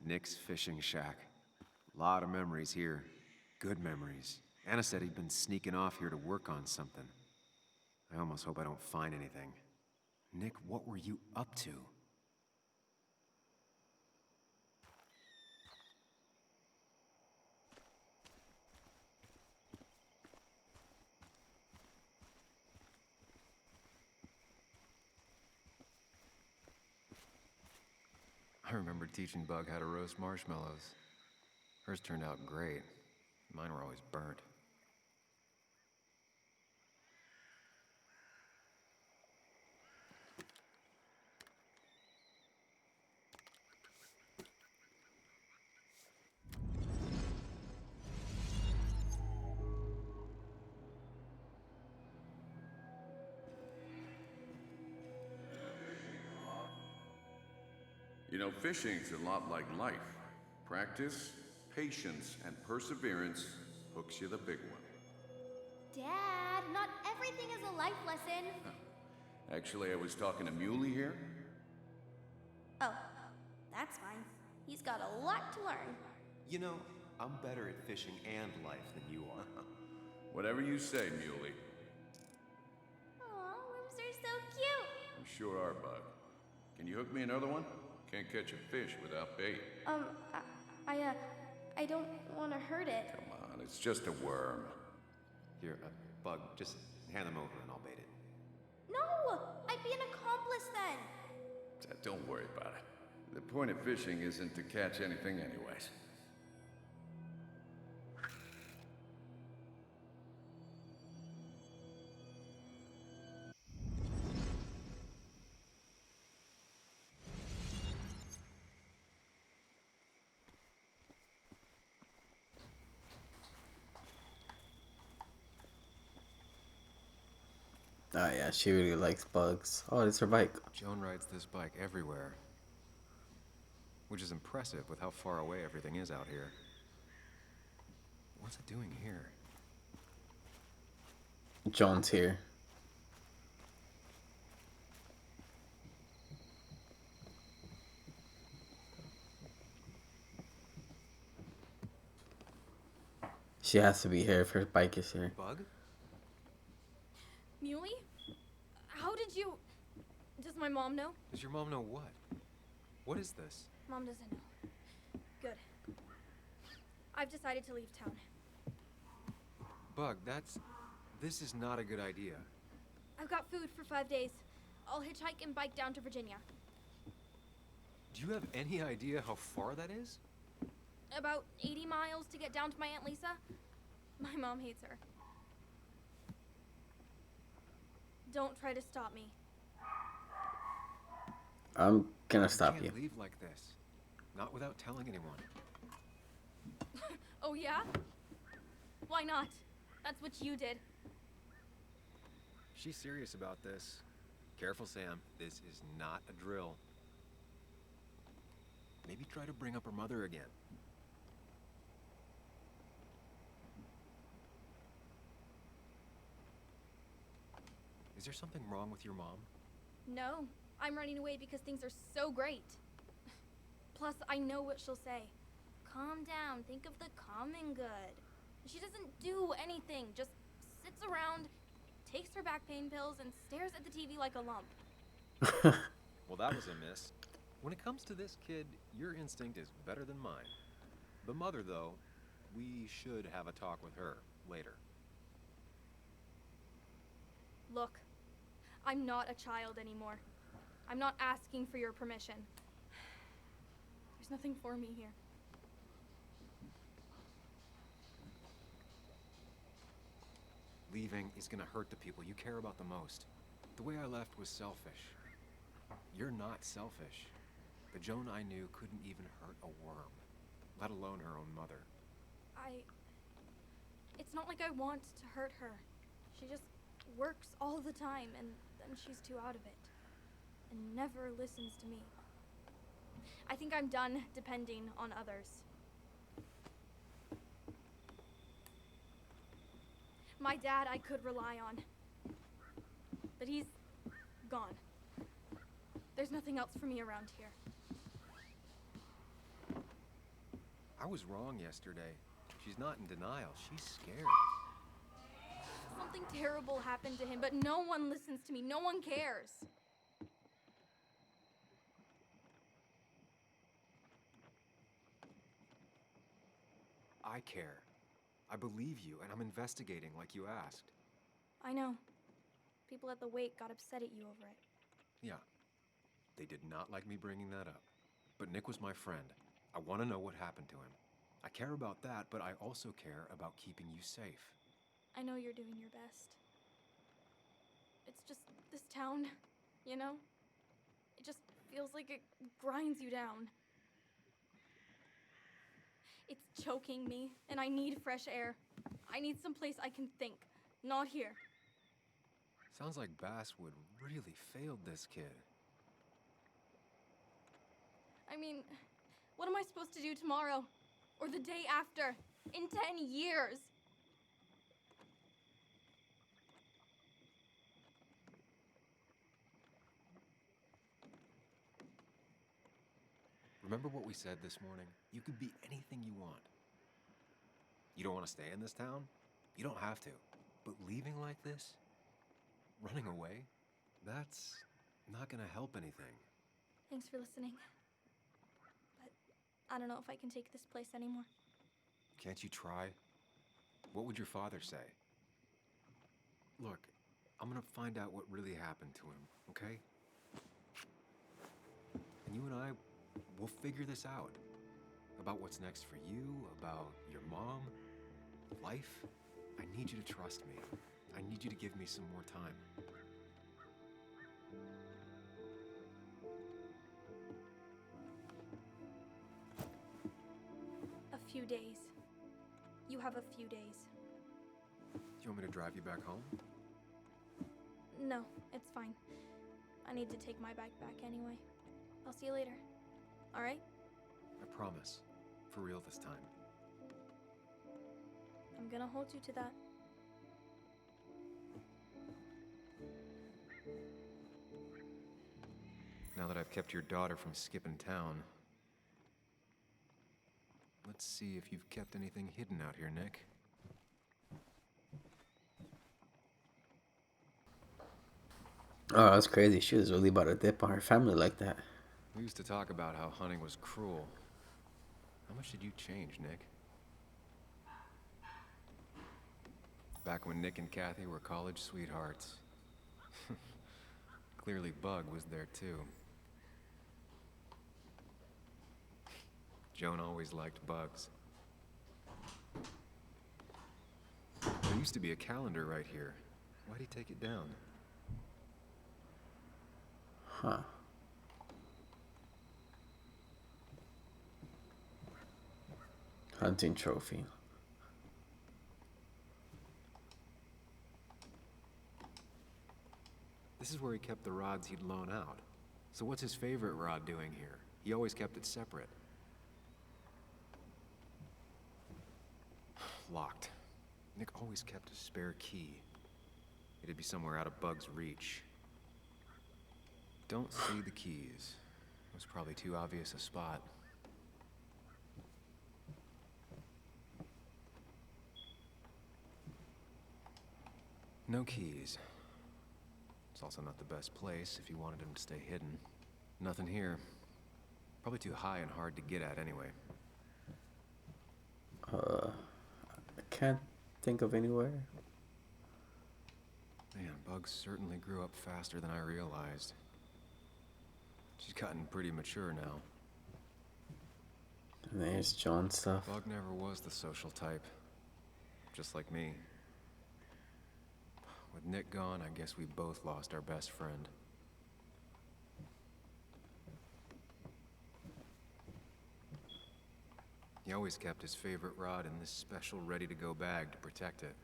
Nick's fishing shack. Lot of memories here. Good memories. Anna said he'd been sneaking off here to work on something. I almost hope I don't find anything. Nick, what were you up to? I remember teaching Bug how to roast marshmallows. Hers turned out great. Mine were always burnt. You know, fishing's a lot like life. Practice, patience, and perseverance hooks you the big one. Dad, not everything is a life lesson. Actually, I was talking to Muley here. Oh, that's fine. He's got a lot to learn. You know, I'm better at fishing and life than you are. Whatever you say, Muley. Aw, worms are so cute. You sure are, Bug. Can you hook me another one? Can't catch a fish without bait. I don't want to hurt it. Come on, it's just a worm. Here, Bug, just hand them over and I'll bait it. No, I'd be an accomplice then. Don't worry about it. The point of fishing isn't to catch anything anyways. Oh yeah, she really likes bugs. Oh, it's her bike. Joan rides this bike everywhere. Which is impressive with how far away everything is out here. What's it doing here? John's here. She has to be here if her bike is here. Bug? Muley? How did you... Does my mom know? Does your mom know what? What is this? Mom doesn't know. Good. I've decided to leave town. Bug, this is not a good idea. I've got food for 5 days. I'll hitchhike and bike down to Virginia. Do you have any idea how far that is? About 80 miles to get down to my Aunt Lisa. My mom hates her. Don't try to stop me. I'm gonna stop You you. can't leave like this. Not without telling anyone. Oh yeah? Why not? That's what you did. She's serious about this. Careful, Sam. This is not a drill. Maybe try to bring up her mother again. Is there something wrong with your mom? No, I'm running away because things are so great. Plus, I know what she'll say. Calm down, think of the common good. She doesn't do anything, just sits around, takes her back pain pills, and stares at the TV like a lump. Well, that was a miss. When it comes to this kid, your instinct is better than mine. The mother, though, we should have a talk with her later. Look, I'm not a child anymore. I'm not asking for your permission. There's nothing for me here. Leaving is gonna hurt the people you care about the most. The way I left was selfish. You're not selfish. The Joan I knew couldn't even hurt a worm, let alone her own mother. It's not like I want to hurt her. She just works all the time, and then she's too out of it. And never listens to me. I think I'm done depending on others. My dad I could rely on. But he's gone. There's nothing else for me around here. I was wrong yesterday. She's not in denial. She's scared. Something terrible happened to him, but no one listens to me. No one cares. I care. I believe you, and I'm investigating like you asked. I know. People at the wake got upset at you over it. Yeah. They did not like me bringing that up. But Nick was my friend. I want to know what happened to him. I care about that, but I also care about keeping you safe. I know you're doing your best. It's just this town, you know? It just feels like it grinds you down. It's choking me, and I need fresh air. I need someplace I can think, not here. Sounds like Basswood really failed this kid. I mean, what am I supposed to do tomorrow? Or the day after? In 10 years? Remember what we said this morning? You could be anything you want. You don't want to stay in this town? You don't have to. But leaving like this? Running away? That's not gonna help anything. Thanks for listening. But I don't know if I can take this place anymore. Can't you try? What would your father say? Look, I'm gonna find out what really happened to him, okay? And you and I, we'll figure this out. About what's next for you, about your mom, life. I need you to trust me. I need you to give me some more time. A few days. You have a few days. Do you want me to drive you back home? No, it's fine. I need to take my bike back anyway. I'll see you later. All right? I promise. For real this time. I'm gonna hold you to that. Now that I've kept your daughter from skipping town, let's see if you've kept anything hidden out here, Nick. Oh, that's crazy. She was really about to dip on her family like that. We used to talk about how hunting was cruel. How much did you change, Nick? Back when Nick and Kathy were college sweethearts. Clearly Bug was there too. Joan always liked bugs. There used to be a calendar right here. Why'd he take it down? Huh. Hunting trophy. This is where he kept the rods he'd loan out. So what's his favorite rod doing here? He always kept it separate. Locked. Nick always kept a spare key. It'd be somewhere out of Bug's reach. Don't see the keys. It was probably too obvious a spot. No keys. It's also not the best place if you wanted him to stay hidden. Nothing here. Probably too high and hard to get at anyway. I can't think of anywhere. Man, Bug certainly grew up faster than I realized. She's gotten pretty mature now. And there's Joan stuff. Bug never was the social type. Just like me. With Nick gone, I guess we both lost our best friend. He always kept his favorite rod in this special ready-to-go bag to protect it.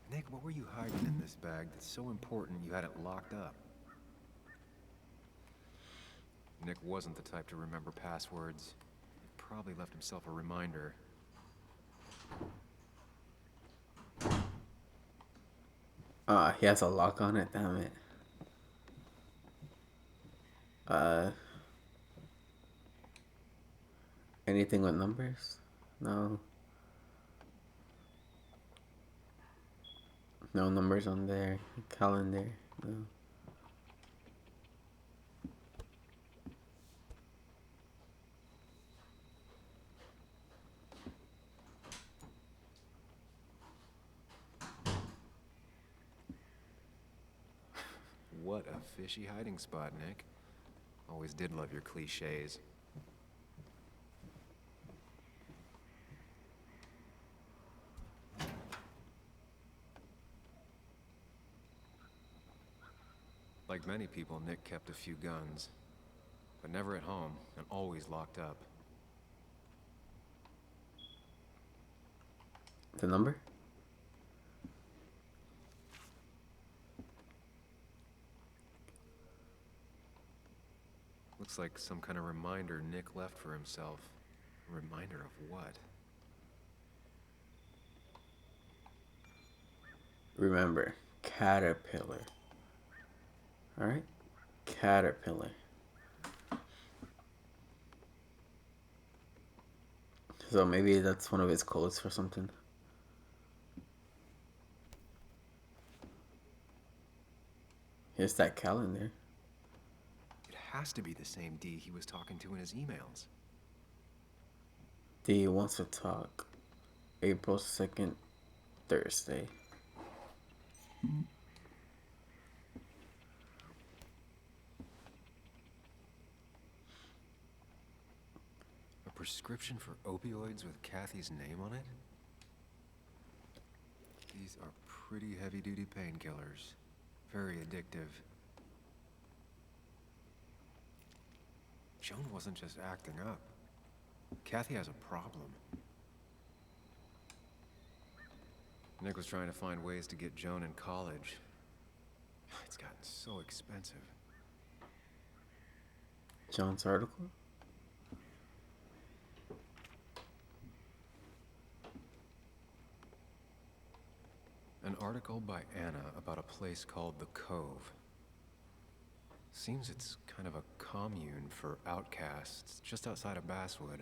Nick, what were you hiding in this bag that's so important you had it locked up? Nick wasn't the type to remember passwords. He probably left himself a reminder. He has a lock on it, damn it. Uh, anything with numbers? No. No numbers on there. Calendar. No. What a fishy hiding spot, Nick. Always did love your cliches. Like many people, Nick kept a few guns, but never at home and always locked up. The number? Looks like some kind of reminder Nick left for himself. A reminder of what? Remember, caterpillar. Alright? Caterpillar. So maybe that's one of his codes for something. Here's that calendar. It has to be the same D he was talking to in his emails. D wants to talk. April 2nd, Thursday. A prescription for opioids with Kathy's name on it? These are pretty heavy-duty painkillers. Very addictive. Joan wasn't just acting up. Kathy has a problem. Nick was trying to find ways to get Joan in college. It's gotten so expensive. John's article? An article by Anna about a place called The Cove. Seems it's kind of a commune for outcasts just outside of Basswood.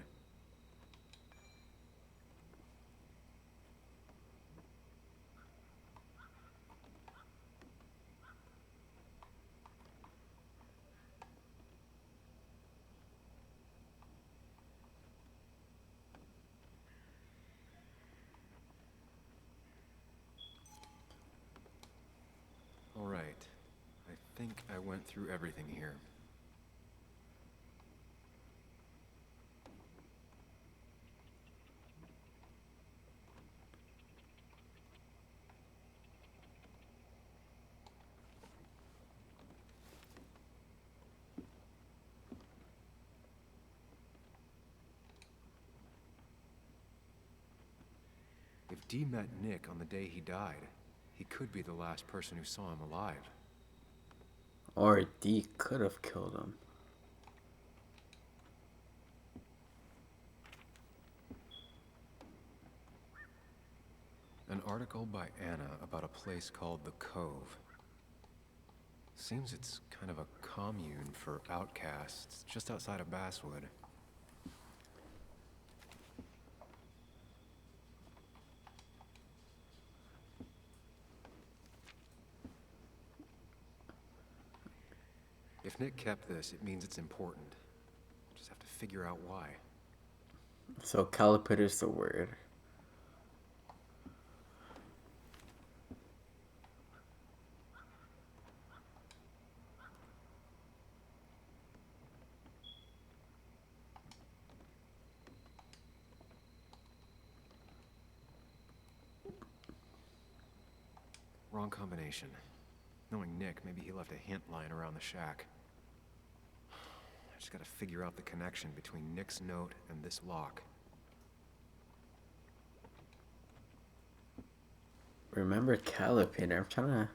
All right. I think I went through everything here. If Dee met Nick on the day he died, he could be the last person who saw him alive. Or D could have killed him. An article by Anna about a place called The Cove. Seems it's kind of a commune for outcasts just outside of Basswood. If Nick kept this, it means it's important. Just have to figure out why. So caterpillar's the word. Wrong combination. Knowing Nick, maybe he left a hint lying around the shack. I just gotta figure out the connection between Nick's note and this lock. Remember caterpillar. I'm trying to...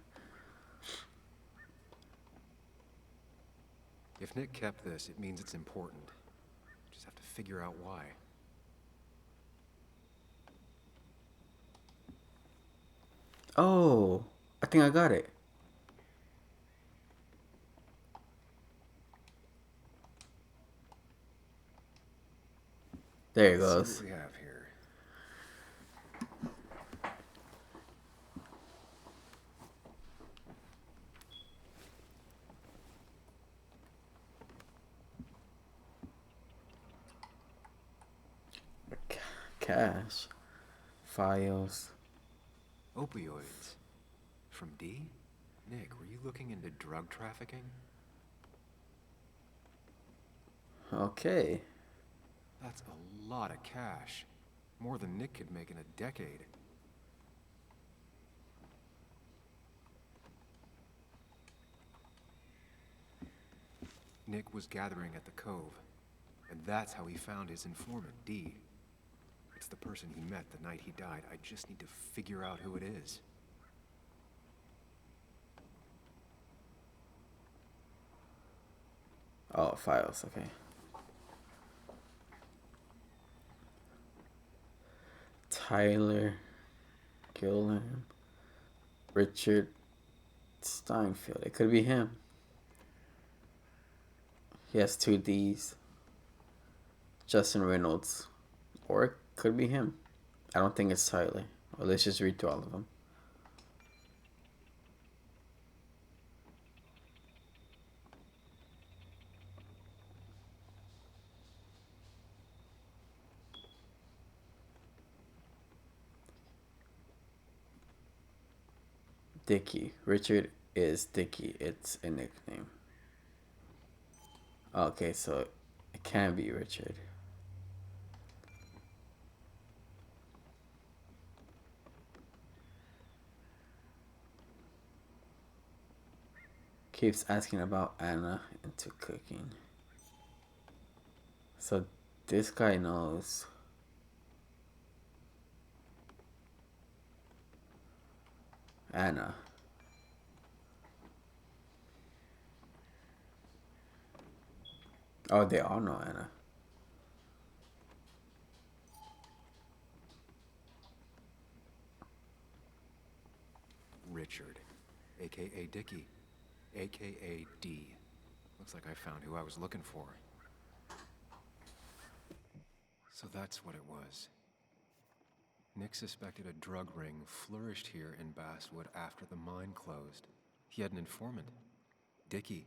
If Nick kept this, it means it's important. Just have to figure out why. Oh, I think I got it. There it Let's goes. see what we have here. Cash. Files. Opioids. From D? Nick, were you looking into drug trafficking? Okay. That's a lot of cash. More than Nick could make in a decade. Nick was gathering at the Cove, and that's how he found his informant, D. It's the person he met the night he died. I just need to figure out who it is. Oh, files. Okay. Tyler Gilliam. Richard Steinfeld. It could be him. He has 2 D's. Justin Reynolds. Or it could be him. I don't think it's Tyler. Well, let's just read through all of them. Dickie. Richard is Dickie. It's a nickname. Okay, so it can be Richard. Keeps asking about Anna into cooking. So this guy knows. Anna. Oh, they all know Anna. Richard, aka Dickie, aka D. Looks like I found who I was looking for. So that's what it was. Nick suspected a drug ring flourished here in Basswood after the mine closed. He had an informant, Dickie.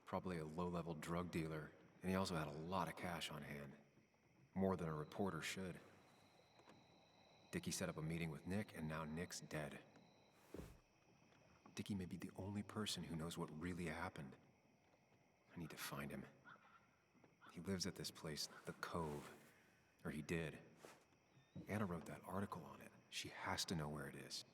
Probably a low-level drug dealer, and he also had a lot of cash on hand. More than a reporter should. Dickie set up a meeting with Nick, and now Nick's dead. Dickie may be the only person who knows what really happened. I need to find him. He lives at this place, the Cove. Or he did. Anna wrote that article on it. She has to know where it is.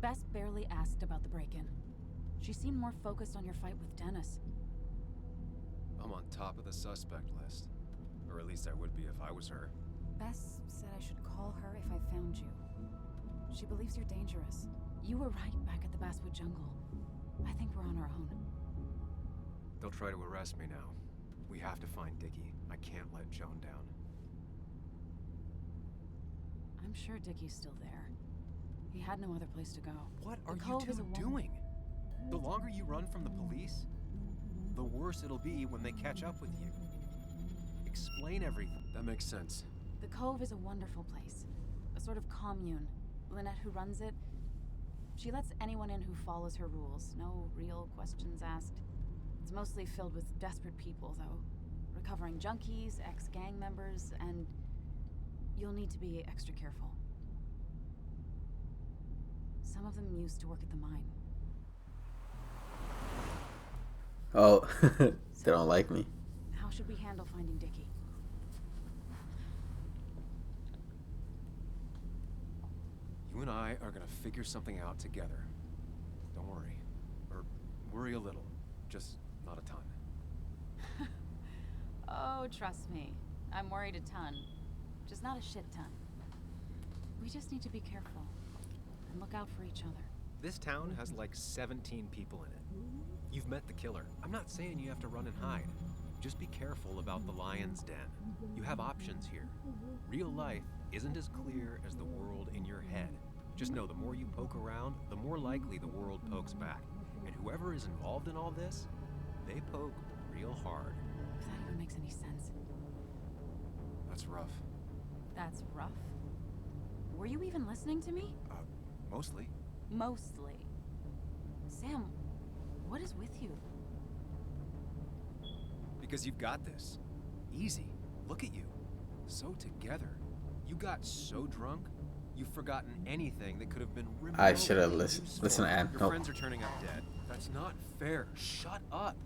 Bess barely asked about the break-in. She seemed more focused on your fight with Dennis. I'm on top of the suspect list. Or at least I would be if I was her. Bess said I should call her if I found you. She believes you're dangerous. You were right back at the Basswood Jungle. I think we're on our own. They'll try to arrest me now. We have to find Dickie. I can't let Joan down. I'm sure Dickie's still there. He had no other place to go. What The are you Cove is two a wall- doing? The longer you run from the police, the worse it'll be when they catch up with you. Explain everything. That makes sense. The Cove is a wonderful place. A sort of commune. Lynette, who runs it, she lets anyone in who follows her rules. No real questions asked. It's mostly filled with desperate people, though. Recovering junkies, ex-gang members, and you'll need to be extra careful. Some of them used to work at the mine. Oh, they don't like me. How should we handle finding Dickie? You and I are gonna figure something out together. Don't worry. Or worry a little. Just not a ton. Oh, trust me. I'm worried a ton. Just not a shit ton. We just need to be careful. And look out for each other. This town has like 17 people in it. You've met the killer. I'm not saying you have to run and hide. Just be careful about the lion's den. You have options here. Real life isn't as clear as the world in your head. Just know the more you poke around, the more likely the world pokes back. And whoever is involved in all this, they poke real hard. If that even makes any sense. That's rough. That's rough. Were you even listening to me? Mostly. Mostly. Sam, what is with you? Because you've got this. Easy. Look at you. So together. You got so drunk, you've forgotten anything that could have been remotely I should have useful. listened to Anne. Your Nope. friends are turning up dead. That's not fair. Shut up.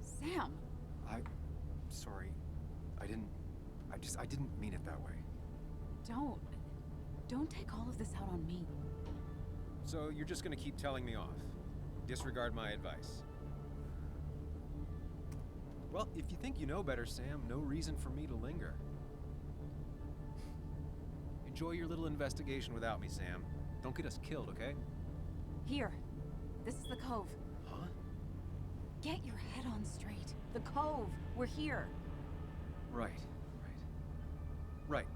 Sam! Sorry. I didn't mean it that way. Don't take all of this out on me. So you're just gonna keep telling me off? Disregard my advice? Well, if you think you know better, Sam, no reason for me to linger. Enjoy your little investigation without me, Sam. Don't get us killed, okay? Here. This is the Cove. Huh? Get your head on straight. The Cove. We're here. Right. Right.